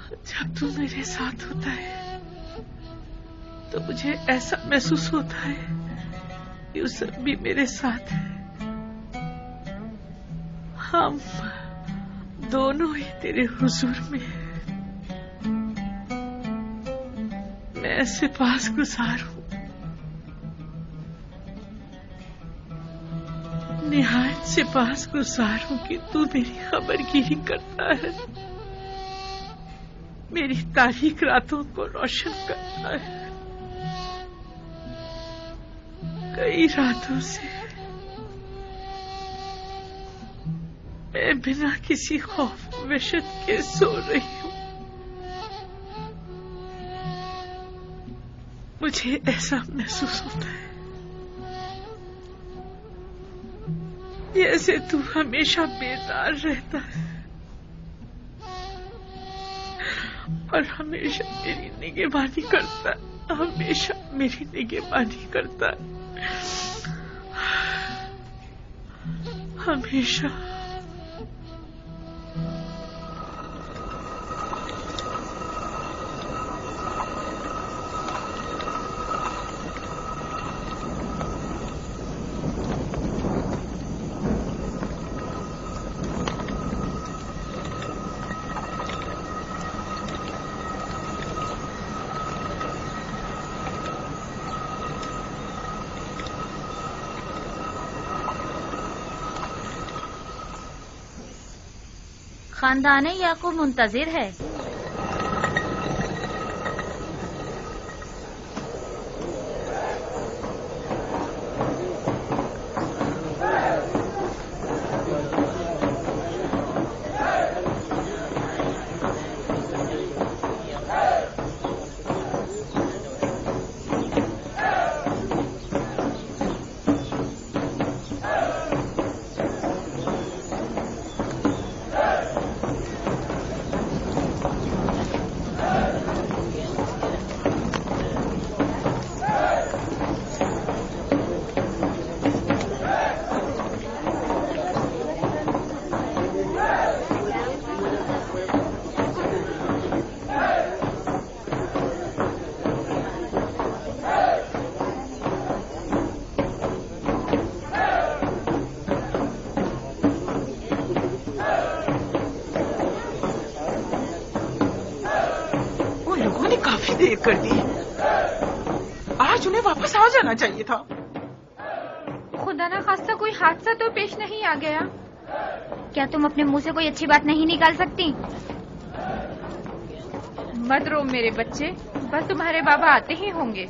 جب تو میرے ساتھ ہوتا ہے تو مجھے ایسا محسوس ہوتا ہے کہ یوسف بھی میرے ساتھ ہے. ہم دونوں ہی تیرے حضور میں ہیں. میں سپاس گزار ہوں، نہایت سپاس گزار ہوں کہ تو میری خبر گیری کرتا ہے، میری تاریک راتوں کو روشن کرتا ہے. کئی راتوں سے میں بنا کسی خوف وحشت کے سو رہی ہوں. مجھے ایسا محسوس ہوتا ہے جیسے تو ہمیشہ بیدار رہتا ہے اور ہمیشہ میری نگہبانی کرتا ہے، ہمیشہ میری نگہبانی کرتا ہے، ہمیشہ. خاندان یعقوب منتظر ہے. دیر کر دی، آج انہیں واپس آ جانا چاہیے تھا. خدا نہ خواستہ کوئی حادثہ تو پیش نہیں آ گیا؟ کیا تم اپنے منہ سے کوئی اچھی بات نہیں نکال سکتی؟ مت رو میرے بچے، بس تمہارے بابا آتے ہی ہوں گے.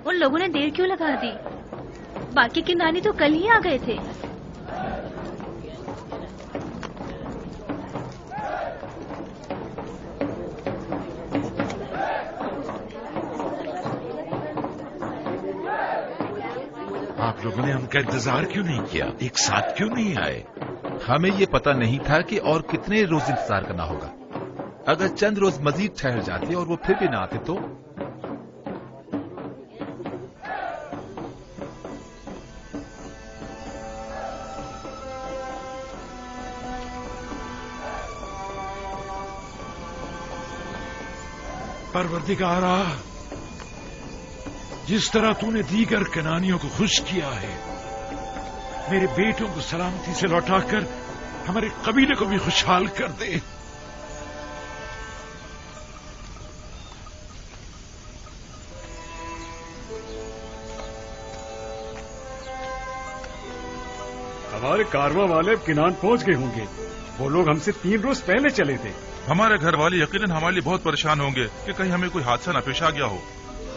ان لوگوں نے دیر کیوں لگا دی؟ باقی کنانی تو کل ہی آ گئے تھے. آپ لوگوں نے ہم کا انتظار کیوں نہیں کیا؟ ایک ساتھ کیوں نہیں آئے؟ ہمیں یہ پتہ نہیں تھا کہ اور کتنے روز انتظار کرنا ہوگا. اگر چند روز مزید ٹھہر جاتے اور وہ پھر بھی نہ آتے تو؟ پروردگارا، جس طرح تو نے دیگر کنانیوں کو خوش کیا ہے، میرے بیٹوں کو سلامتی سے لوٹا کر ہمارے قبیلے کو بھی خوشحال کر دے. ہمارے کارواں والے اب کنان پہنچ گئے ہوں گے. وہ لوگ ہم سے 3 روز پہلے چلے تھے. ہمارے گھر والے یقیناً ہمارے لیے بہت پریشان ہوں گے کہ کہیں ہمیں کوئی حادثہ نہ پیش آ گیا ہو،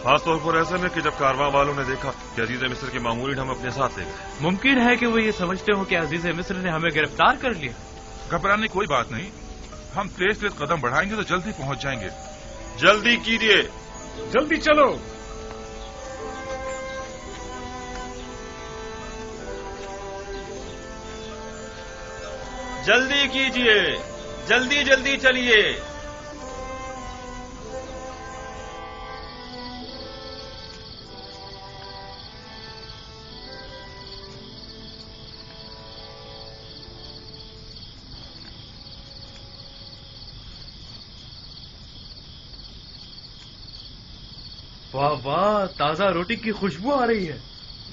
خاص طور پر ایسے میں کہ جب کارواں والوں نے دیکھا کہ عزیز مصر کی معمولین ہم اپنے ساتھ لے گئے. ممکن ہے کہ وہ یہ سمجھتے ہوں کہ عزیز مصر نے ہمیں گرفتار کر لیا. گھبرانے کی کوئی بات نہیں، ہم تیز قدم بڑھائیں گے تو جلدی پہنچ جائیں گے. جلدی کیجیے. جلدی چلو. جلدی کیجئے، جلدی جلدی چلیے۔ واہ واہ، تازہ روٹی کی خوشبو آ رہی ہے۔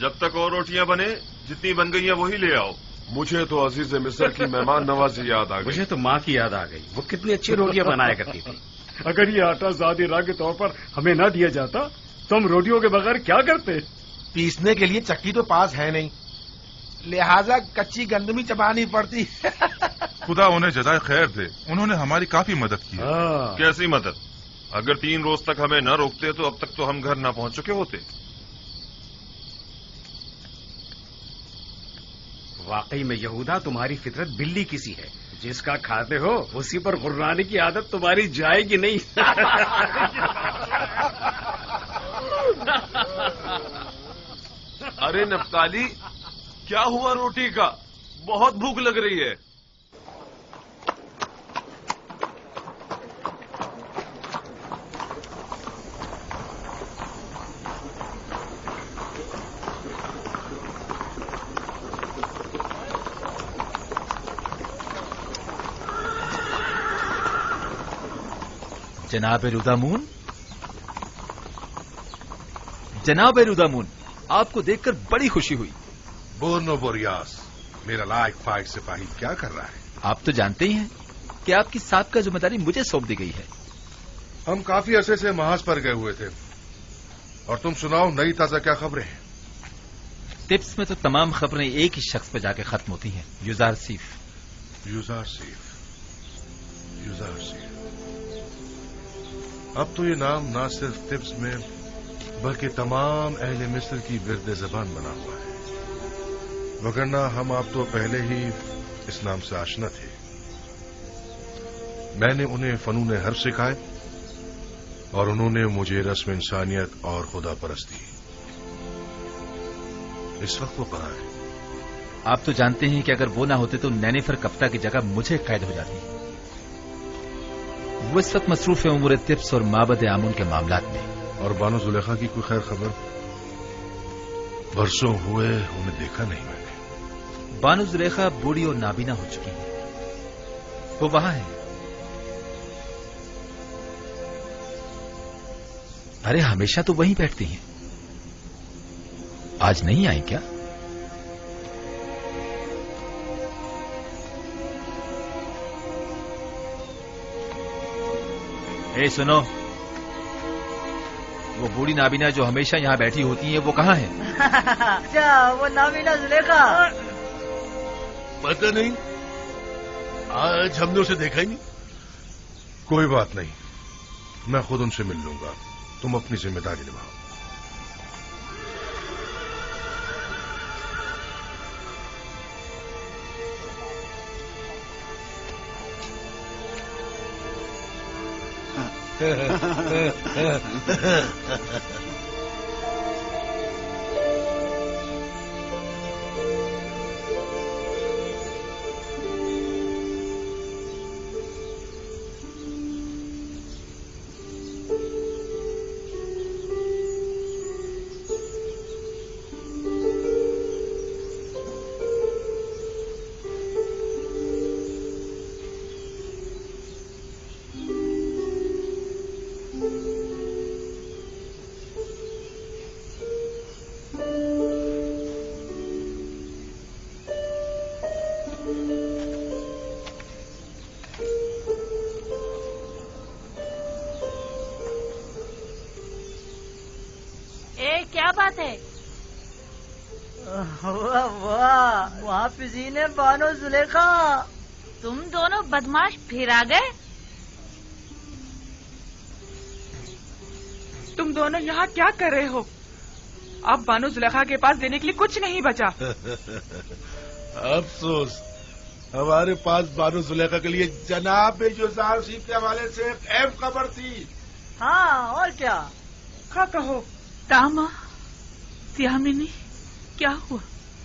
جب تک اور روٹیاں بنے، جتنی بن گئی ہیں وہی لے آؤ۔ مجھے تو عزیز مصر کی مہمان نوازی یاد آ گئی۔ مجھے تو ماں کی یاد آ گئی، وہ کتنی اچھی روٹیاں بنایا کرتی تھی۔ اگر یہ آٹا ذاتی راہ کے طور پر ہمیں نہ دیا جاتا تو ہم روٹیوں کے بغیر کیا کرتے؟ پیسنے کے لیے چکی تو پاس ہے نہیں، لہذا کچی گندمی چبانی پڑتی۔ خدا انہیں جزائے خیر دے، انہوں نے ہماری کافی مدد کی۔ کیسی مدد؟ اگر 3 روز تک ہمیں نہ روکتے تو اب تک تو ہم گھر نہ پہنچ چکے ہوتے۔ واقعی میں یہودا تمہاری فطرت بلی کسی ہے، جس کا کھاتے ہو اسی پر غرانے کی عادت تمہاری جائے گی نہیں۔ ارے نفتالی، کیا ہوا روٹی کا؟ بہت بھوک لگ رہی ہے۔ جناب رودامون، جناب رودامون، آپ کو دیکھ کر بڑی خوشی ہوئی۔ بورنو بوریاس، میرا لائق فائق سپاہی کیا کر رہا ہے؟ آپ تو جانتے ہی ہیں کہ آپ کی سابقہ ذمہ داری مجھے سونپ دی گئی ہے۔ ہم کافی عرصے سے محاذ پر گئے ہوئے تھے، اور تم سناؤ نئی تازہ کیا خبریں ہیں؟ ٹپس میں تو تمام خبریں ایک ہی شخص پہ جا کے ختم ہوتی ہیں، یوزار سیف۔ یوزار سیف، یوزار سیف۔ اب تو یہ نام نہ صرف ٹپس میں بلکہ تمام اہل مصر کی ورد زبان بنا ہوا ہے، وگرنہ ہم آپ تو پہلے ہی اس نام سے آشنا تھے۔ میں نے انہیں فنون حرب سکھائے اور انہوں نے مجھے رسم انسانیت اور خدا پرستی۔ اس وقت وہ کہاں ہے؟ آپ تو جانتے ہیں کہ اگر وہ نہ ہوتے تو نینیفر کپتا کی جگہ مجھے قید ہو جاتی۔ وہ اس وقت مصروف ہے امور طبس اور معبد آمون کے معاملات میں۔ اور بانو زلیخا کی کوئی خیر خبر؟ برسوں ہوئے انہیں دیکھا نہیں میں نے۔ بانو زلیخا بوڑھی اور نابینا ہو چکی ہے، وہ وہاں ہے۔ ارے ہمیشہ تو وہیں بیٹھتی ہیں، آج نہیں آئی کیا؟ اے سنو، وہ بوڑھی نابینا جو ہمیشہ یہاں بیٹھی ہوتی ہیں وہ کہاں ہے؟ اچھا، وہ نابینا زلیخا؟ پتہ نہیں، آج ہم نے اسے دیکھا ہی نہیں۔ کوئی بات نہیں، میں خود ان سے مل لوں گا، تم اپنی ذمہ داری نبھاؤ۔ کیا بات ہے؟ واہ واہ، محافظین بانو زلیخا، تم دونوں بدماش پھر آ گئے؟ تم دونوں یہاں کیا کر رہے ہو؟ اب بانو زلیخا کے پاس دینے کے لیے کچھ نہیں بچا۔ افسوس، ہمارے پاس بانو زلیخا کے لیے جناب یوزار سیف کے حوالے سے ایک اہم خبر تھی۔ ہاں، اور کیا؟ کہو تاما سیامینی، کیا ہوا؟